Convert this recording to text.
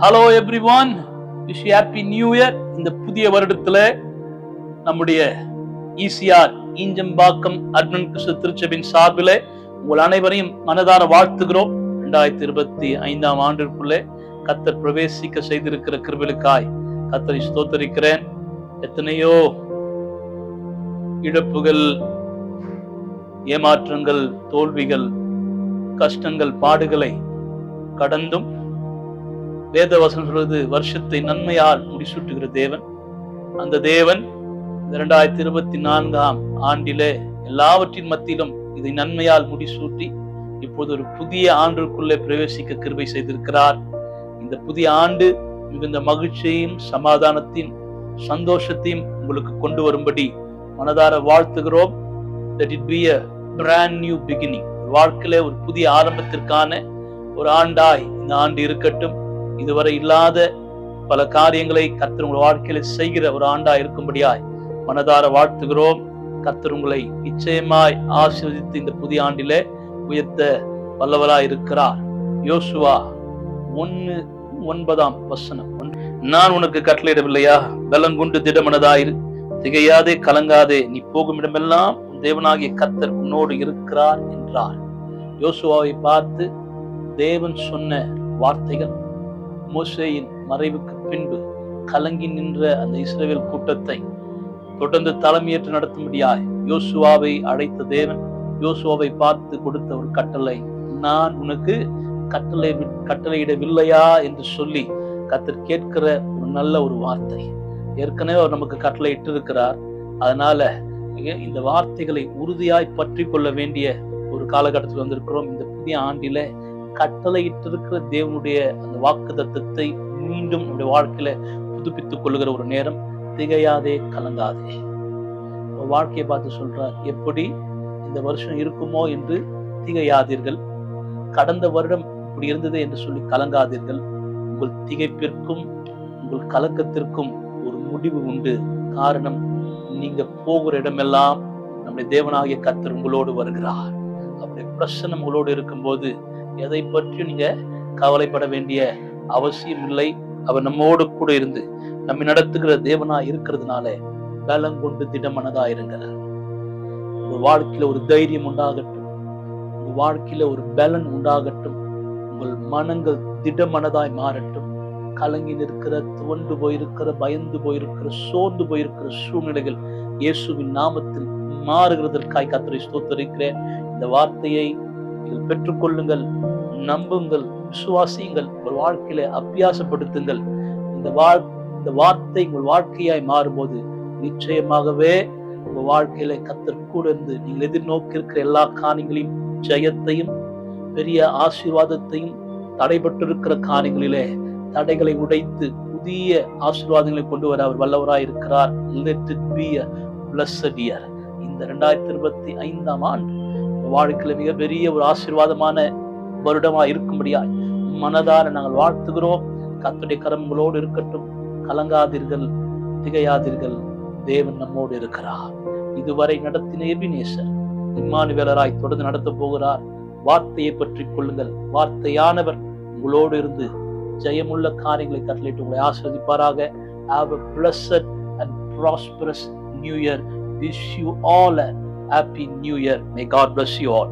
Hello everyone, wish you happy new year. இந்த புதிய வருடத்துல நம்முடைய ஈசிஆர் ஈஞ்சம்பாக்கம் அட்வென்ட் கிறிஸ்து திருச்சபையின் சார்பில் உங்கள் அனைவரையும் மனதார வாழ்த்துகிறோம். 2025 ஆண்டிற்குள்ளே கர்த்தர் பிரவேசிக்க செய்திருக்கிற கிருபைகளுக்காய் கர்த்தரை ஸ்தோத்தரிக்கிறேன். எத்தனையோ இழப்புகள், ஏமாற்றங்கள், தோல்விகள், கஷ்டங்கள், பாடுகளை கடந்தும் வேதவசனம் சொல்வது வருஷத்தை நன்மையால் முடிசூட்டுகிற தேவன். அந்த தேவன் 2024 ஆண்டிலே எல்லாவற்றின் மத்தியிலும் இதை நன்மையால் முடிசூட்டி இப்போது ஒரு புதிய ஆண்டிற்குள்ளே பிரவேசிக்க கிருபை செய்திருக்கிறார். இந்த புதிய ஆண்டு மிகுந்த மகிழ்ச்சியையும் சமாதானத்தையும் சந்தோஷத்தையும் உங்களுக்கு கொண்டு வரும்படி மனதார வாழ்த்துகிறோம். That it be a brand new beginning. வாழ்க்கையில ஒரு புதிய ஆரம்பத்திற்கான ஒரு ஆண்டாய் இந்த ஆண்டு இருக்கட்டும். இதுவரை இல்லாத பல காரியங்களை கர்த்தர் உங்கள் வாழ்க்கையில செய்கிற ஒரு ஆண்டா இருக்கும்படியாய் மனதார வாழ்த்துகிறோம். கர்த்தர் உங்களை நிச்சயமாய் ஆசீர்வதித்து இந்த புதிய ஆண்டிலே உயர்த்த வல்லவராய் இருக்கிறார். யோசுவா 1:9 நான் உனக்கு கட்டளையிடவில்லையா? பலங்கொண்டு திடமனதாயிரு, திகையாதே, கலங்காதே, நீ போகும் இடமெல்லாம் உன் தேவனாகிய கர்த்தர் உன்னோடு இருக்கிறார் என்றார். யோசுவாவை பார்த்து தேவன் சொன்ன வார்த்தைகள் மோசேயின் மறைவுக்கு பின்பு கலங்கி நின்ற அந்த இஸ்ரவேல் கூட்டத்தை தொடர்ந்து தலைமையேற்று நடத்தும்படியாய் யோசுவாவை அழைத்த தேவன் யோசுவாவை பார்த்து கொடுத்த ஒரு கட்டளை, நான் உனக்கு கட்டளையிடவில்லையா என்று சொல்லி கர்த்தர் கேட்கிற ஒரு நல்ல ஒரு வார்த்தை. ஏற்கனவே அவர் நமக்கு கட்டளை இட்டு இருக்கிறார். அதனால இந்த வார்த்தைகளை உறுதியாய் பற்றி கொள்ள வேண்டிய ஒரு காலகட்டத்தில் வந்திருக்கிறோம். இந்த புதிய ஆண்டில கட்டளையிட்டிருக்கிற தேவனுடைய அந்த வாக்குத்தத்தத்தை மீண்டும் நம்முடைய வாழ்க்கையில புதுப்பித்துக் கொள்ளுகிற ஒரு நேரம். திகையாதே, கலங்காதே. வாழ்க்கையை பார்த்து சொல்றார், எப்படி இந்த வருஷம் இருக்குமோ என்று திகையாதீர்கள். கடந்த வருடம் இப்படி இருந்தது என்று சொல்லி கலங்காதீர்கள். உங்கள் திகைப்பிற்கும் உங்கள் கலக்கத்திற்கும் ஒரு முடிவு உண்டு. காரணம், நீங்க போகிற இடமெல்லாம் நம்முடைய தேவனாகிய கர்த்தர் உங்களோடு வருகிறார். அவருடைய பிரசன்னம் உங்களோடு இருக்கும்போது எதை பற்றியும் நீங்க கவலைப்பட வேண்டிய அவசியம் இல்லை. அவர் நம்மோடு கூட இருந்து நம்மை நடத்துகிற தேவனா இருக்கிறதுனால பலங்கொண்டு திடமனதா இருங்க. உங்க வாழ்க்கையில ஒரு தைரியம் உண்டாகட்டும், உங்க வாழ்க்கையில ஒரு பலன் உண்டாகட்டும், உங்கள் மனங்கள் திடமனதாய் மாறட்டும். கலங்கி நிற்கிற, துவண்டு போயிருக்கிற, பயந்து போயிருக்கிற, சோர்ந்து போயிருக்கிற சூழ்நிலைகள் இயேசுவின் நாமத்தில் மாறுகிறதற்காய் கர்த்தரை ஸ்தோத்திரிக்கிறேன். இந்த வார்த்தையை நீங்கள் பெற்றுக்கொள்ளுங்கள், நம்புங்கள், விசுவாசியுங்கள், உங்கள் வாழ்க்கையில அபியாசப்படுத்துங்கள். இந்த வார்த்தை உங்கள் வாழ்க்கையாய் மாறும்போது நிச்சயமாகவே உங்கள் வாழ்க்கையில கர்த்தர் கூட இருந்து நீங்கள் எதிர்நோக்கி இருக்கிற எல்லா காரியங்களையும், ஜெயத்தையும், பெரிய ஆசீர்வாதத்தையும், தடைபட்டிருக்கிற காரியங்களிலே தடைகளை உடைத்து புதிய ஆசீர்வாதங்களை கொண்டு வர அவர் வல்லவராய் இருக்கிறார். Let it be a blessed year. இந்த 2025 ஆண்டு வாழ்க்கையில மிகப்பெரிய ஒரு ஆசீர்வாதமான வருடமா இருக்கும்படியாய் மனதார நாங்கள் வாழ்த்துகிறோம். கர்த்தருடைய கரம் உங்களோடு இருக்கட்டும். கலங்காதீர்கள், திகையாதீர்கள், தேவன் நம்மோடு இருக்கிறார். இதுவரை நடத்தின எபினேசர் இம்மானுவேலராய் தொடர்ந்து நடத்த போகிறார். வார்த்தையை பற்றி கொள்ளுங்கள். வார்த்தையானவர் உங்களோடு இருந்து ஜெயமுள்ள காரியங்களை கட்டளையிட்டு உங்களை ஆசீர்வதிப்பாராக. Have a blessed and prosperous new year. Wish you all a happy new year. May God bless you all.